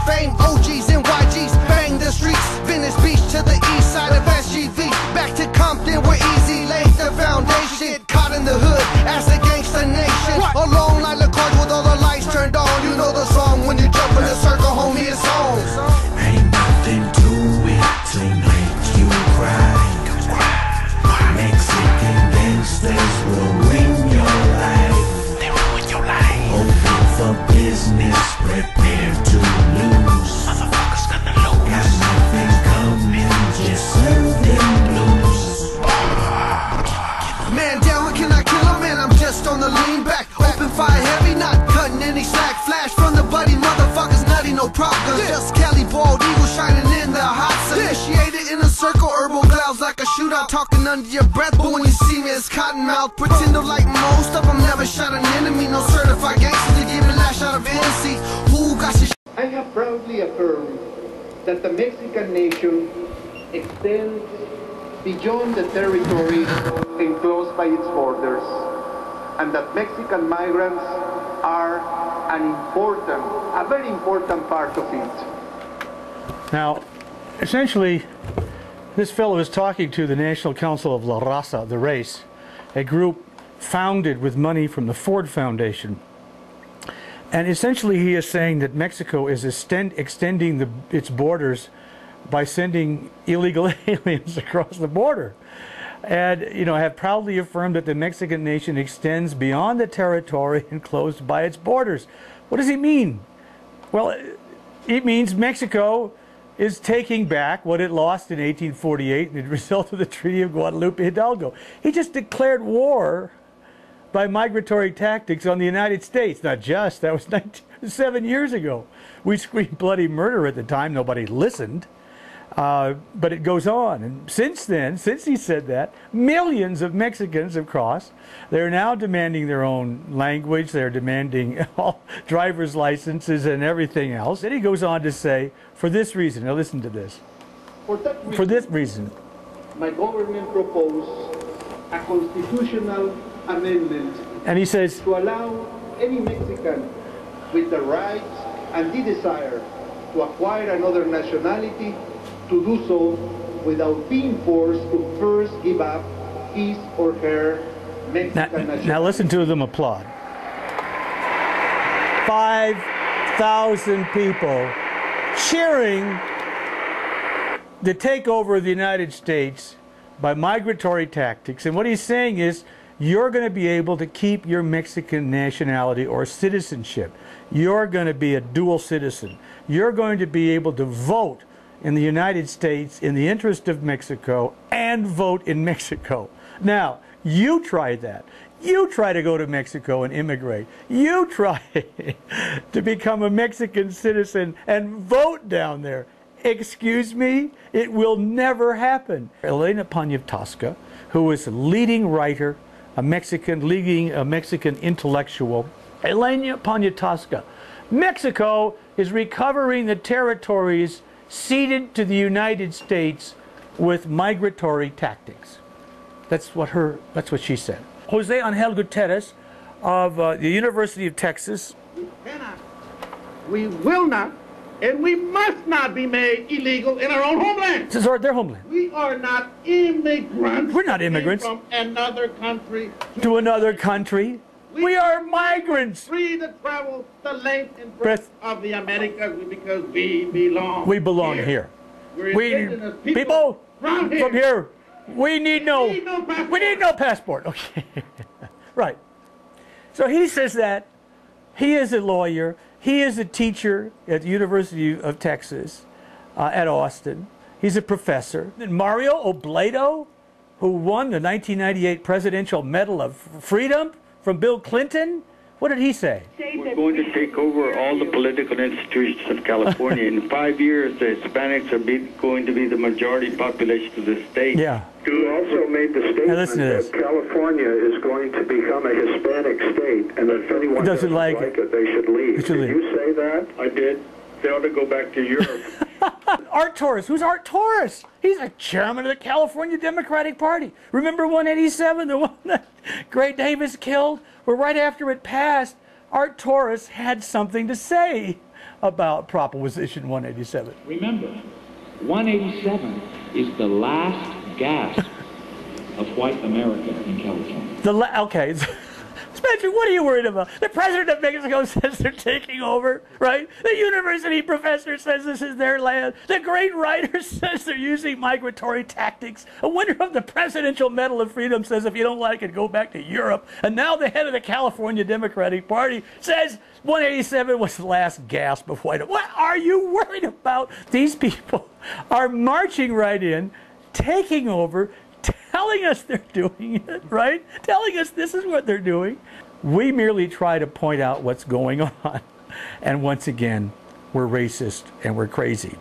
fame, OGs and YGs bang the streets. Venice Beach to the east side of SGV. Back to Compton where Easy laid the foundation. Caught in the hood as a gangsta nation. A long line of cars with all the lights turned on. You know the song when you jump in the circle, homie, it's on. Ain't nothing to it to make you cry. Mexican gangsters will ruin your life. They ruin your life. Open for business, prepare to lose. Motherfuckers gonna lose. Got nothing coming, just serving blues. Man down, can I kill him? Man, I'm just on the lean back. Open fire heavy, not cutting any slack. Flash from the buddy, motherfuckers nutty, no prop guns. Just Cali bald eagle shining in the hot sun. Initiated in a circle, herbal clouds like a shootout. Talking under your breath, but when you see me it's cotton mouth. Pretend to like most of them, never shot an enemy. No certified gangsters to give me lash out of NC. Who got your I have proudly affirmed that the Mexican nation extends beyond the territory enclosed by its borders, and that Mexican migrants are a very important part of it. Now, essentially, this fellow is talking to the National Council of La Raza, the race, a group founded with money from the Ford Foundation. And essentially he is saying that Mexico is extending its borders by sending illegal aliens across the border. And, you know, I have proudly affirmed that the Mexican nation extends beyond the territory enclosed by its borders. What does he mean? Well, it means Mexico is taking back what it lost in 1848 as a result of the Treaty of Guadalupe Hidalgo. He just declared war by migratory tactics on the United States. Not just, that was 7 years ago. We screamed bloody murder at the time, nobody listened. But it goes on, and since then, since he said that, millions of Mexicans have crossed. They're now demanding their own language, they're demanding all driver's licenses and everything else. Then he goes on to say, for this reason, now listen to this, for this reason, my government proposed a constitutional amendment, and he says, to allow any Mexican with the right and the desire to acquire another nationality to do so without being forced to first give up his or her Mexican nationality. Now listen to them applaud. 5,000 people cheering the takeover of the United States by migratory tactics. And what he's saying is, you're going to be able to keep your Mexican nationality or citizenship. You're going to be a dual citizen. You're going to be able to vote in the United States in the interest of Mexico and vote in Mexico. Now, you try that. You try to go to Mexico and immigrate. You try to become a Mexican citizen and vote down there. Excuse me? It will never happen. Elena Poniatowska, who is a leading writer, leading a Mexican intellectual, Elena Poniatowska. Mexico is recovering the territories ceded to the United States with migratory tactics. That's what she said. Jose Angel Gutierrez of the University of Texas. We cannot, we will not, and we must not be made illegal in our own homeland. This is their homeland. We are not immigrants. We're not immigrants. From another country to another country. We are migrants. Free to travel the length and breadth of the Americas because we belong. We belong here. We're people from here. We need no passport. Okay. Right. So he says that. He is a lawyer. He is a teacher at the University of Texas at Austin. He's a professor. And Mario Obledo, who won the 1998 Presidential Medal of Freedom from Bill Clinton, what did he say? We're going to take over all the political institutions of California. In 5 years, the Hispanics are going to be the majority population of the state. Yeah. You also made the statement that California is going to become a Hispanic state, and that if anyone doesn't like it, they should leave. Did you say that? I did. They ought to go back to Europe. Art Torres. Who's Art Torres? He's a chairman of the California Democratic Party. Remember 187, the one that Gray Davis killed? Well, right after it passed, Art Torres had something to say about Proposition 187. Remember, 187 is the last gasp of white America in California. Okay. Spencer, what are you worried about? The president of Mexico says they're taking over, right? The university professor says this is their land. The great writer says they're using migratory tactics. A winner of the Presidential Medal of Freedom says if you don't like it, go back to Europe. And now the head of the California Democratic Party says 187 was the last gasp of white. What are you worried about? These people are marching right in, taking over, telling us they're doing it, right? Telling us this is what they're doing. We merely try to point out what's going on. And once again, we're racist and we're crazy.